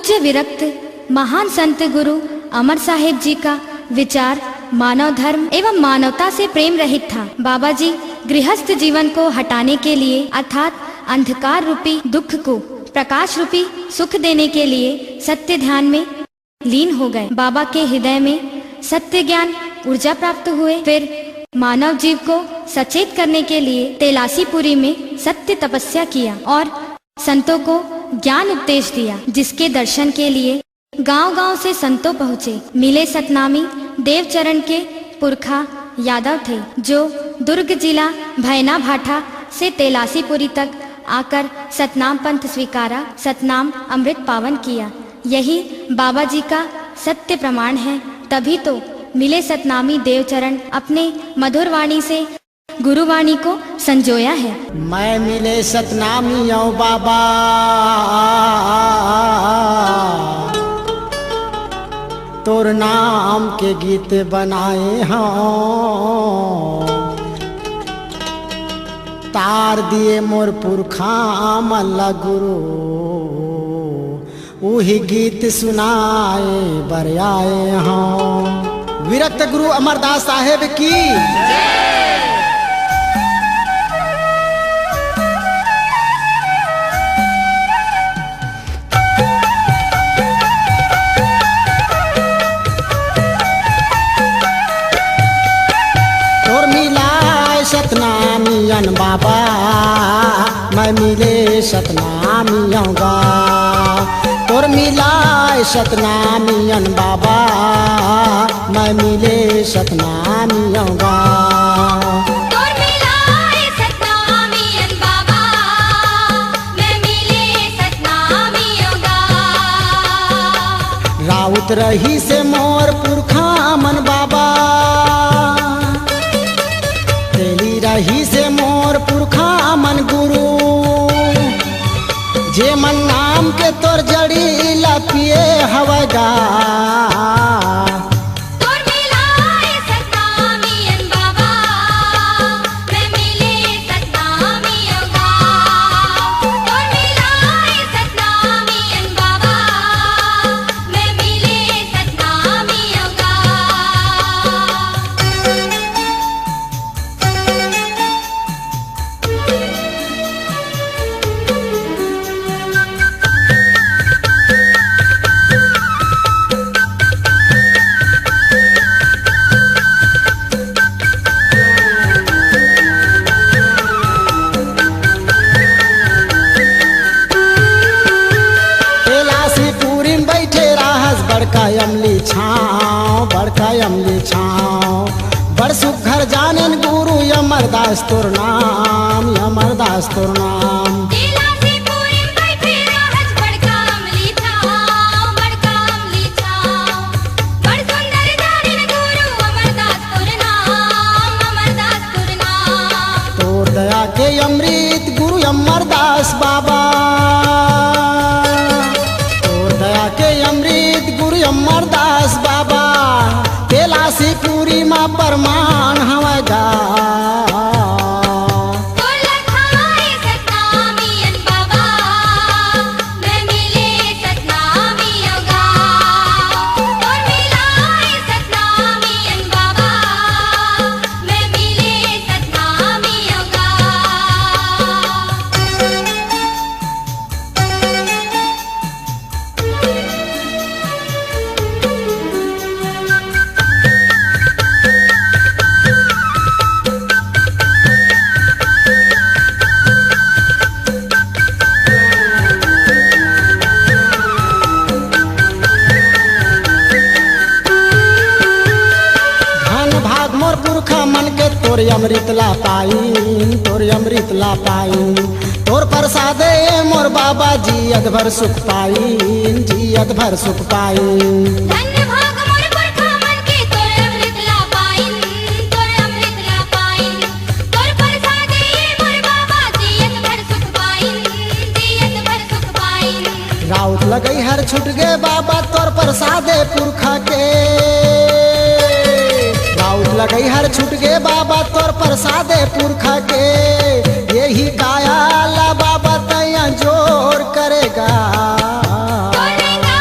पूज्य विरक्त महान संत गुरु अमर साहिब जी का विचार मानव धर्म एवं मानवता से प्रेम रहित था। बाबा जी गृहस्थ जीवन को हटाने के लिए अर्थात अंधकार रूपी दुख को प्रकाश रूपी सुख देने के लिए सत्य ध्यान में लीन हो गए। बाबा के हृदय में सत्य ज्ञान ऊर्जा प्राप्त हुए। फिर मानव जीव को सचेत करने के लिए तेलासीपुरी में सत्य तपस्या किया और संतों को ज्ञान उपदेश दिया, जिसके दर्शन के लिए गांव-गांव से संतों पहुँचे। मिले सतनामी देवचरण के पुरखा यादव थे, जो दुर्ग जिला भैना भाठा से तेलासीपुरी तक आकर सतनाम पंथ स्वीकारा, सतनाम अमृत पावन किया। यही बाबा जी का सत्य प्रमाण है। तभी तो मिले सतनामी देवचरण अपने मधुर वाणी से गुरुवाणी को संजोया है। मैं मिले सतनामी औ बाबा, तोर नाम के गीत बनाए हों, तार दिए मोर पुरखा मल्ला गुरु, वही गीत सुनाए बरआए हों। विरक्त गुरु अमरदास साहेब की सतनामियन बाबा, मैं मिले सतनामी आऊँगा। तोर मिलाए सतनामियन बाबा, मैं मिले सतनामी आऊँगा। तोर मिलाए सतनामियन बाबा, मैं मिले सतनामी आऊँगा। राउत रही से मोर पुरखा मन बाबा, रही से मोर पुरखा मन गुरु, जे मन नाम के तोर जड़ी ला पिए हवगा। तोर मिलाए सतनामियन बाबा, मैं मिले सतनामी आऊँगा। तोर मिलाए सतनामियन बाबा, मैं मिले सतनामी आऊँगा। बड़का अमली छाँव, बड़का अमली छाँव, बड़ सुघर जानन गुरु अमरदास तोर नाम, अमरदास तोर नाम। तेलासीपुरी में बैठे रहत बड़का अमली छाँव, बड़का अमली छाँव, बड़ सुंदर जानन गुरु अमरदास तोर नाम, अमरदास तोर नाम। तोर दया के अमृत गुरु अमरदास बाबा, तोर दया के अमृत गुरु अमरदास बाबा, तेलासीपुरी माँ परमान हवगा। तोर लखाए सतनामियन बाबा, मैं मिले सतनामी आऊँगा। तोर मिलाए सतनामियन बाबा, मैं मिले सतनामी आऊँगा। तोर अमृत ला पाइन, तोर अमृत ला पाइन, तोर प्रसादे मोर बाबा जी अधभर सुख पाइन, जी अधभर सुख पाइन। धन्य भाग मोर पुरखा मन के तोर अमृत ला पाइन, तोर अमृत ला पाइन, तोर प्रसादे मोर बाबा जियत भर सुख पाइन, जियत भर सुख पाइन। राउत लगई हर छुट गए बाबा तोर प्रसादे पुरखा के, राउत लगई हर छुट गए बाबा तोर प्रसादे पुरखा के। यही काया ला बाबा तैया जोर करेगा। करेगा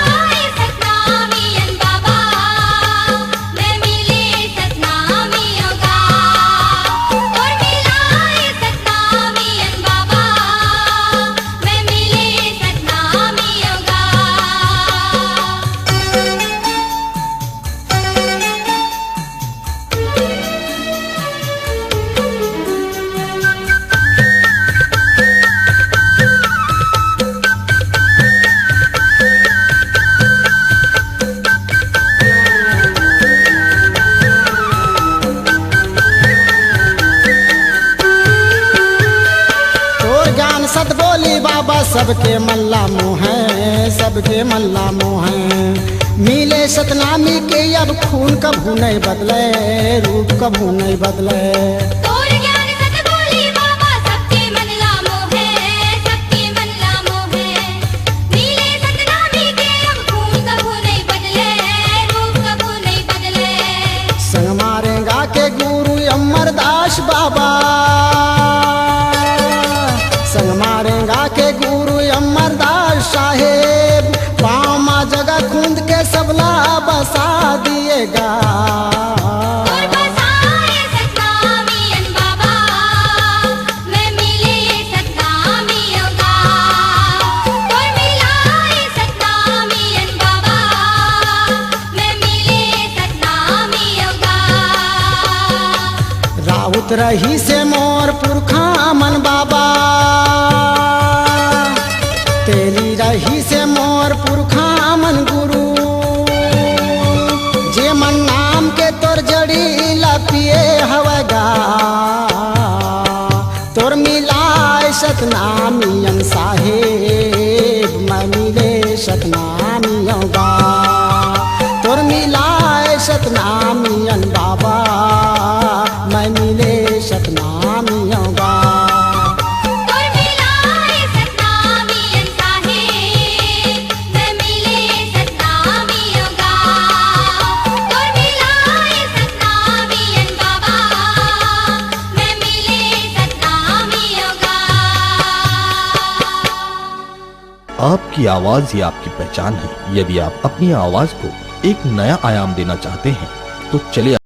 सत बोली बाबा सबके मल्ला मोह है, सबके मल्ला मोह है। मिले सतनामी के अब खून कभू नहीं बदले, रूप कभू नहीं बदले। तोर ज्ञान सत बोली बाबा सबके मन लामो है, सबके मन लामो है। मिले सतनामी के अब खून कभू नहीं बदले, रूप कभू नहीं बदले। संग मारेगा के गुरु अमरदास बाबा, संग मारेगा के गुरु अमरदास साहेब। पाँव माँ जगह खूंद के सबला बसा दिएगा। तोर बसाए सतनामियन बाबा, मैं मिले सतनामी होगा। तोर मिलाए सतनामियन बाबा, मैं मिले सतनामी होगा। राउत रही से मोर पुरखा मन बाबा, तेरी रही से मोर पुरखा मन गुरु। जे मन नाम के तोर जड़ी लपिए हवगा, तोर मिलाए सतनामियन साहेब, मैं मिले सतनामी होगा। तोर मिलाए सतनामियन बाबा, मैं मिले सतनामी होगा। तोर मिलाए सतनामियन साहेब, मैं मिले सतनामी होगा। तोर मिलाए सतनामियन बाबा, मैं मिले सतनामी होगा। आपकी आवाज ही आपकी पहचान है। यदि आप अपनी आवाज को एक नया आयाम देना चाहते हैं तो चलिए